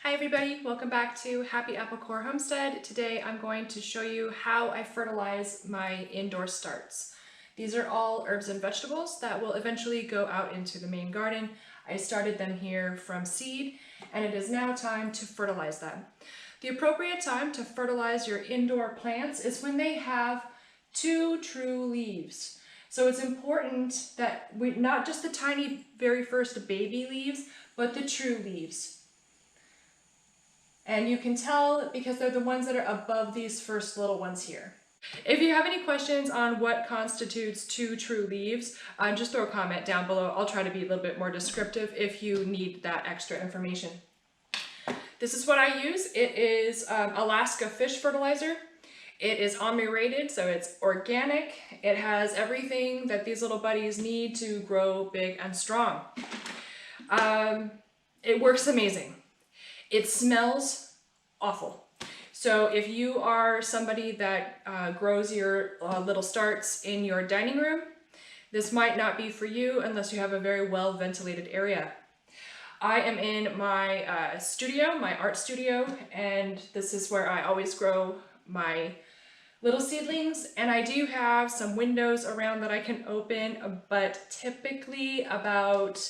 Hi everybody, welcome back to Happy Apple Core Homestead. Today I'm going to show you how I fertilize my indoor starts. These are all herbs and vegetables that will eventually go out into the main garden. I started them here from seed and it is now time to fertilize them. The appropriate time to fertilize your indoor plants is when they have two true leaves. So it's important that not just the tiny very first baby leaves, but the true leaves. And you can tell because they're the ones that are above these first little ones here. If you have any questions on what constitutes two true leaves, just throw a comment down below. I'll try to be a little bit more descriptive if you need that extra information. This is what I use. It is Alaska fish fertilizer. It is OMNI rated, so it's organic. It has everything that these little buddies need to grow big and strong. It works amazing. It smells awful. So if you are somebody that grows your little starts in your dining room, this might not be for you unless you have a very well ventilated area. I am in my studio, my art studio, and this is where I always grow my little seedlings. And I do have some windows around that I can open, but typically about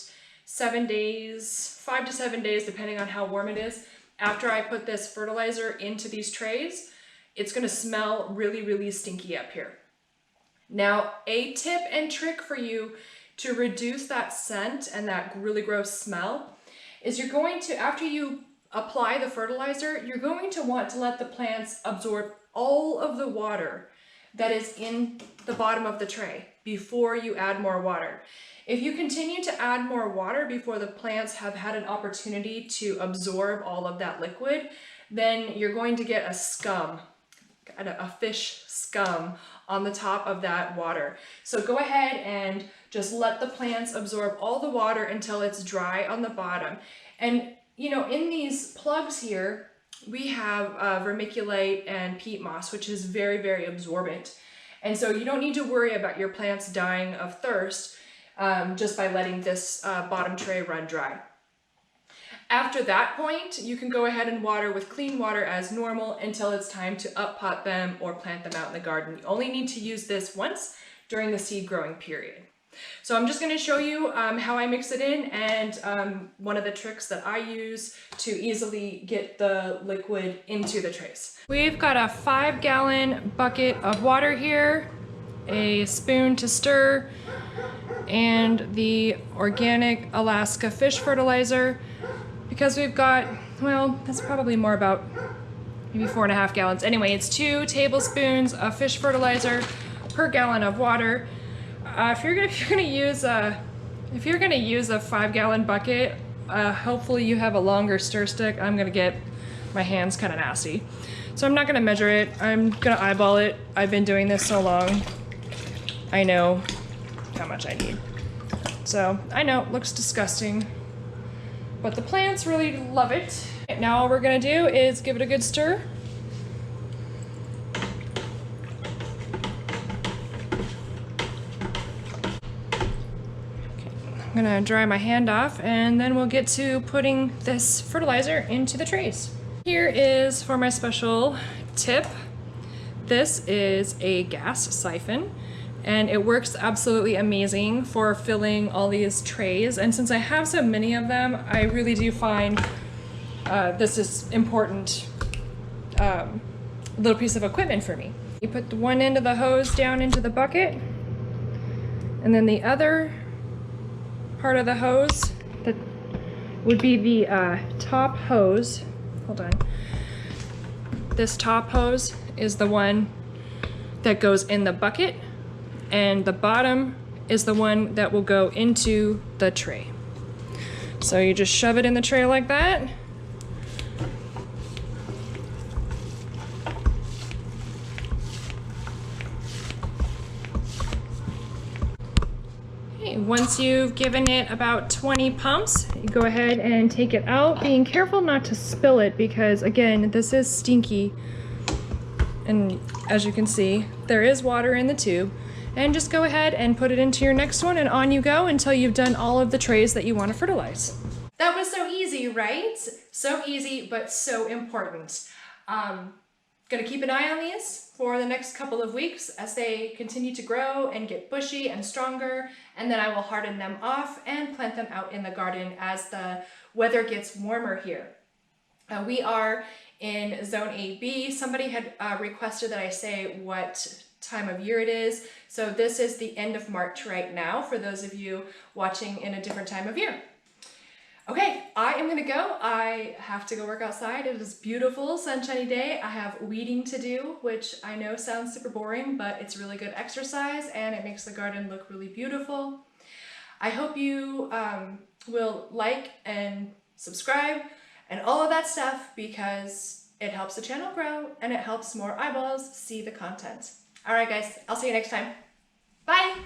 7 days, 5 to 7 days, depending on how warm it is. After I put this fertilizer into these trays, it's gonna smell really, really stinky up here. Now, a tip and trick for you to reduce that scent and that really gross smell is you're going to, after you apply the fertilizer, you're going to want to let the plants absorb all of the water that is in the bottom of the tray before you add more water. If you continue to add more water before the plants have had an opportunity to absorb all of that liquid, then you're going to get a scum, a fish scum on the top of that water. So go ahead and just let the plants absorb all the water until it's dry on the bottom. And you know, in these plugs here, we have vermiculite and peat moss, which is very, very absorbent. And so you don't need to worry about your plants dying of thirst just by letting this bottom tray run dry. After that point, you can go ahead and water with clean water as normal until it's time to up pot them or plant them out in the garden. You only need to use this once during the seed growing period. So I'm just going to show you how I mix it in and one of the tricks that I use to easily get the liquid into the trays. We've got a 5-gallon bucket of water here, a spoon to stir, and the organic Alaska fish fertilizer. Because we've got, well, that's probably more about maybe 4.5 gallons. Anyway, it's 2 tablespoons of fish fertilizer per gallon of water. If you're gonna use a 5-gallon bucket, hopefully you have a longer stir stick. I'm gonna get my hands kind of nasty, so I'm not gonna measure it. I'm gonna eyeball it. I've been doing this so long, I know how much I need. So I know it looks disgusting, but the plants really love it. Now all we're gonna do is give it a good stir. I'm gonna dry my hand off and then we'll get to putting this fertilizer into the trays. Here is for my special tip. This is a gas siphon and it works absolutely amazing for filling all these trays. And since I have so many of them, I really do find this is important little piece of equipment for me. You put the one end of the hose down into the bucket and then the other part of the hose that would be the top hose. Hold on. This top hose is the one that goes in the bucket, and the bottom is the one that will go into the tray. So you just shove it in the tray like that. Once you've given it about 20 pumps, you go ahead and take it out, being careful not to spill it because, again, this is stinky. And as you can see, there is water in the tube. And just go ahead and put it into your next one and on you go until you've done all of the trays that you want to fertilize. That was so easy, right? So easy, but so important. Gonna keep an eye on these for the next couple of weeks as they continue to grow and get bushy and stronger, and then I will harden them off and plant them out in the garden as the weather gets warmer here. We are in Zone 8B. Somebody had requested that I say what time of year it is. So this is the end of March right now for those of you watching in a different time of year. Okay, I am gonna go. I have to go work outside. It is a beautiful sunshiny day. I have weeding to do, which I know sounds super boring, but it's really good exercise and it makes the garden look really beautiful. I hope you will like and subscribe and all of that stuff because it helps the channel grow and it helps more eyeballs see the content. All right, guys, I'll see you next time. Bye.